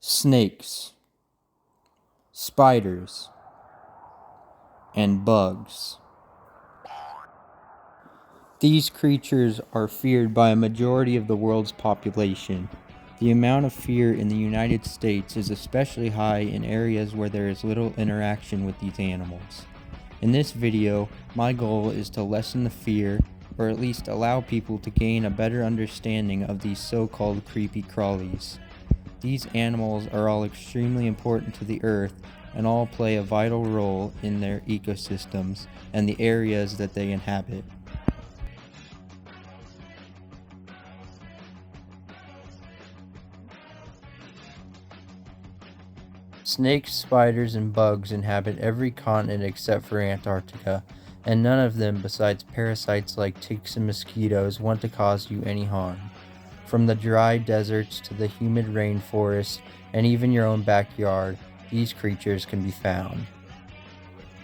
Snakes, spiders, and bugs. These creatures are feared by a majority of the world's population. The amount of fear in the United States is especially high in areas where there is little interaction with these animals. In this video, my goal is to lessen the fear, or at least allow people to gain a better understanding of these so-called creepy crawlies. These animals are all extremely important to the earth and all play a vital role in their ecosystems and the areas that they inhabit. Snakes, spiders, and bugs inhabit every continent except for Antarctica, and none of them besides parasites like ticks and mosquitoes want to cause you any harm. From the dry deserts to the humid rainforests and even your own backyard, these creatures can be found.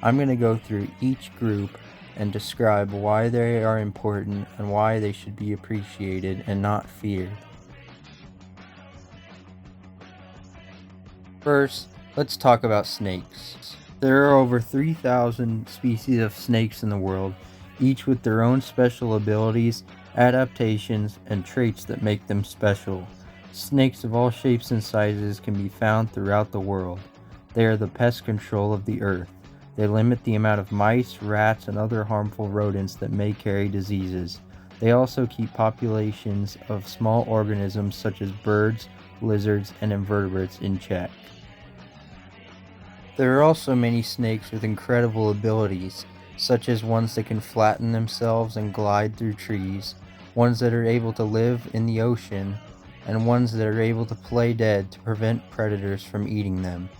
I'm going to go through each group and describe why they are important and why they should be appreciated and not feared. First, let's talk about snakes. There are over 3,000 species of snakes in the world, each with their own special abilities, adaptations, and traits that make them special. Snakes of all shapes and sizes can be found throughout the world. They are the pest control of the earth. They limit the amount of mice, rats, and other harmful rodents that may carry diseases. They also keep populations of small organisms such as birds, lizards, and invertebrates in check. There are also many snakes with incredible abilities, such as ones that can flatten themselves and glide through trees, ones that are able to live in the ocean, and ones that are able to play dead to prevent predators from eating them.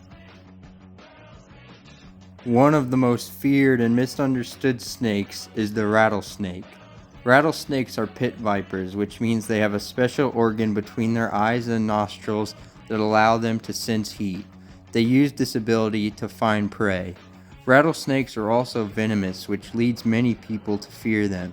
One of the most feared and misunderstood snakes is the rattlesnake. Rattlesnakes are pit vipers, which means they have a special organ between their eyes and nostrils that allow them to sense heat. They use this ability to find prey. Rattlesnakes are also venomous, which leads many people to fear them.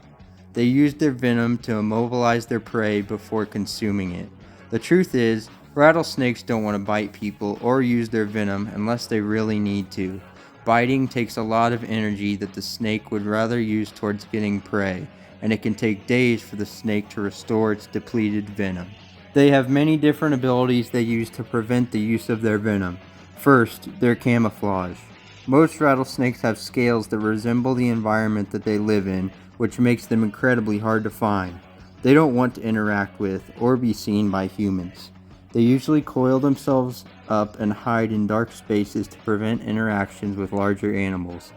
They use their venom to immobilize their prey before consuming it. The truth is, rattlesnakes don't want to bite people or use their venom unless they really need to. Biting takes a lot of energy that the snake would rather use towards getting prey, and it can take days for the snake to restore its depleted venom. They have many different abilities they use to prevent the use of their venom. First, their camouflage. Most rattlesnakes have scales that resemble the environment that they live in, which makes them incredibly hard to find. They don't want to interact with or be seen by humans. They usually coil themselves up and hide in dark spaces to prevent interactions with larger animals.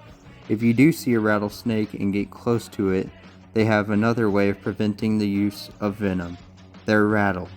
If you do see a rattlesnake and get close to it, they have another way of preventing the use of venom: their rattle.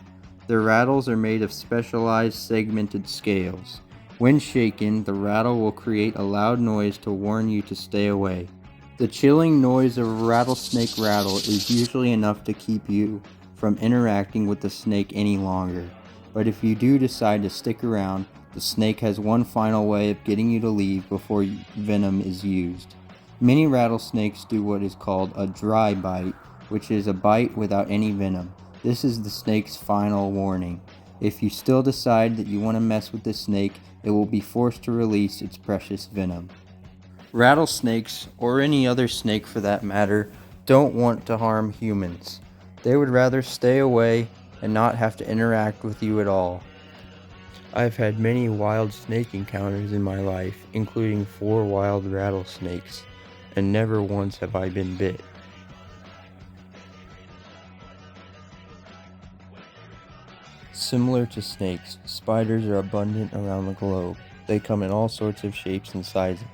Their rattles are made of specialized segmented scales. When shaken, the rattle will create a loud noise to warn you to stay away. The chilling noise of a rattlesnake rattle is usually enough to keep you from interacting with the snake any longer. But if you do decide to stick around, the snake has one final way of getting you to leave before venom is used. Many rattlesnakes do what is called a dry bite, which is a bite without any venom. This is the snake's final warning. If you still decide that you want to mess with the snake, it will be forced to release its precious venom. Rattlesnakes, or any other snake for that matter, don't want to harm humans. They would rather stay away and not have to interact with you at all. I've had many wild snake encounters in my life, including 4 wild rattlesnakes, and never once have I been bit. Similar to snakes, spiders are abundant around the globe. They come in all sorts of shapes and sizes.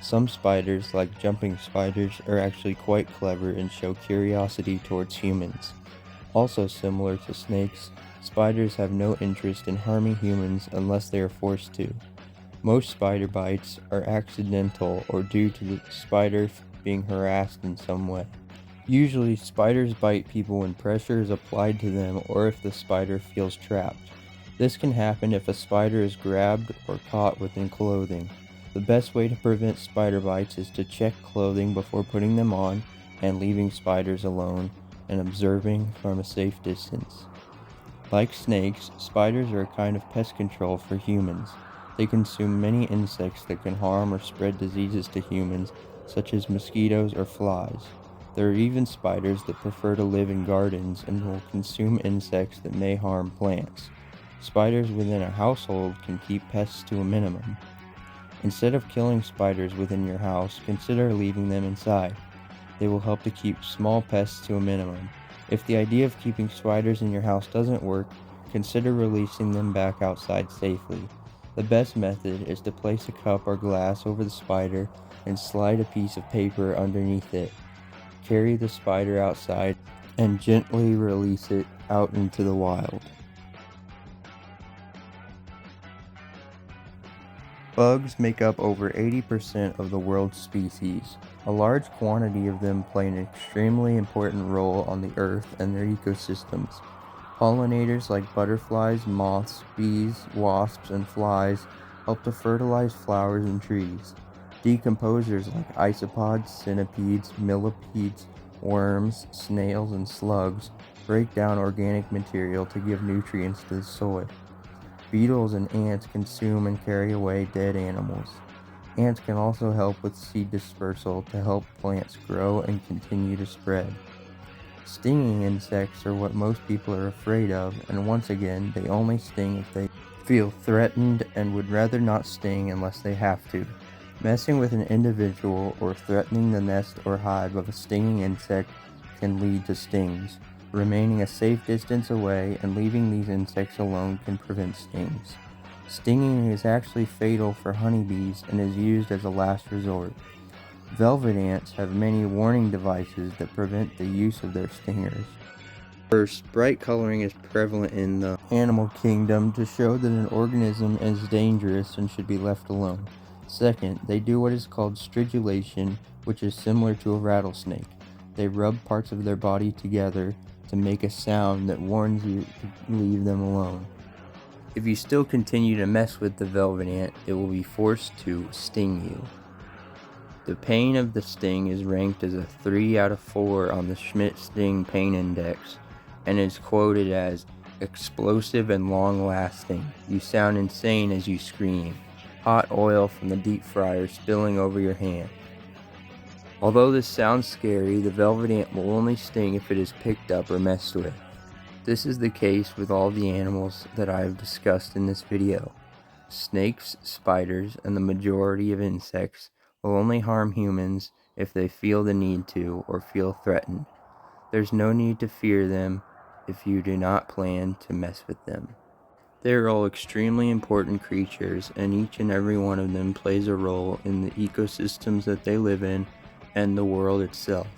Some spiders, like jumping spiders, are actually quite clever and show curiosity towards humans. Also similar to snakes, spiders have no interest in harming humans unless they are forced to. Most spider bites are accidental or due to the spider being harassed in some way. Usually, spiders bite people when pressure is applied to them or if the spider feels trapped. This can happen if a spider is grabbed or caught within clothing. The best way to prevent spider bites is to check clothing before putting them on and leaving spiders alone and observing from a safe distance. Like snakes, spiders are a kind of pest control for humans. They consume many insects that can harm or spread diseases to humans, such as mosquitoes or flies. There are even spiders that prefer to live in gardens and will consume insects that may harm plants. Spiders within a household can keep pests to a minimum. Instead of killing spiders within your house, consider leaving them inside. They will help to keep small pests to a minimum. If the idea of keeping spiders in your house doesn't work, consider releasing them back outside safely. The best method is to place a cup or glass over the spider and slide a piece of paper underneath it. Carry the spider outside and gently release it out into the wild. Bugs make up over 80% of the world's species. A large quantity of them play an extremely important role on the earth and their ecosystems. Pollinators like butterflies, moths, bees, wasps, and flies help to fertilize flowers and trees. Decomposers like isopods, centipedes, millipedes, worms, snails, and slugs break down organic material to give nutrients to the soil. Beetles and ants consume and carry away dead animals. Ants can also help with seed dispersal to help plants grow and continue to spread. Stinging insects are what most people are afraid of, and once again, they only sting if they feel threatened and would rather not sting unless they have to. Messing with an individual or threatening the nest or hive of a stinging insect can lead to stings. Remaining a safe distance away and leaving these insects alone can prevent stings. Stinging is actually fatal for honeybees and is used as a last resort. Velvet ants have many warning devices that prevent the use of their stingers. First, bright coloring is prevalent in the animal kingdom to show that an organism is dangerous and should be left alone. Second, they do what is called stridulation, which is similar to a rattlesnake. They rub parts of their body together to make a sound that warns you to leave them alone. If you still continue to mess with the velvet ant, it will be forced to sting you. The pain of the sting is ranked as a 3 out of 4 on the Schmidt-Sting Pain Index and is quoted as explosive and long-lasting. You sound insane as you scream. Hot oil from the deep fryer spilling over your hand. Although this sounds scary, the velvet ant will only sting if it is picked up or messed with. This is the case with all the animals that I have discussed in this video. Snakes, spiders, and the majority of insects will only harm humans if they feel the need to or feel threatened. There's no need to fear them if you do not plan to mess with them. They are all extremely important creatures, and each and every one of them plays a role in the ecosystems that they live in and the world itself.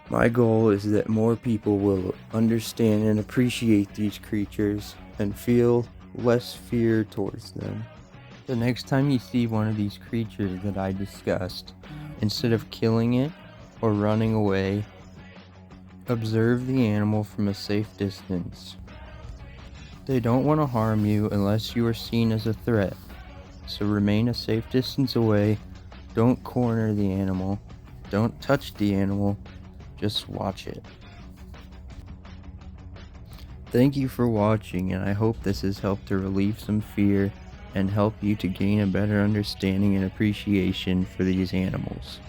My goal is that more people will understand and appreciate these creatures and feel less fear towards them. The next time you see one of these creatures that I discussed, instead of killing it or running away, observe the animal from a safe distance. They don't want to harm you unless you are seen as a threat, so remain a safe distance away. Don't corner the animal. Don't touch the animal. Just watch it. Thank you for watching, and I hope this has helped to relieve some fear and help you to gain a better understanding and appreciation for these animals.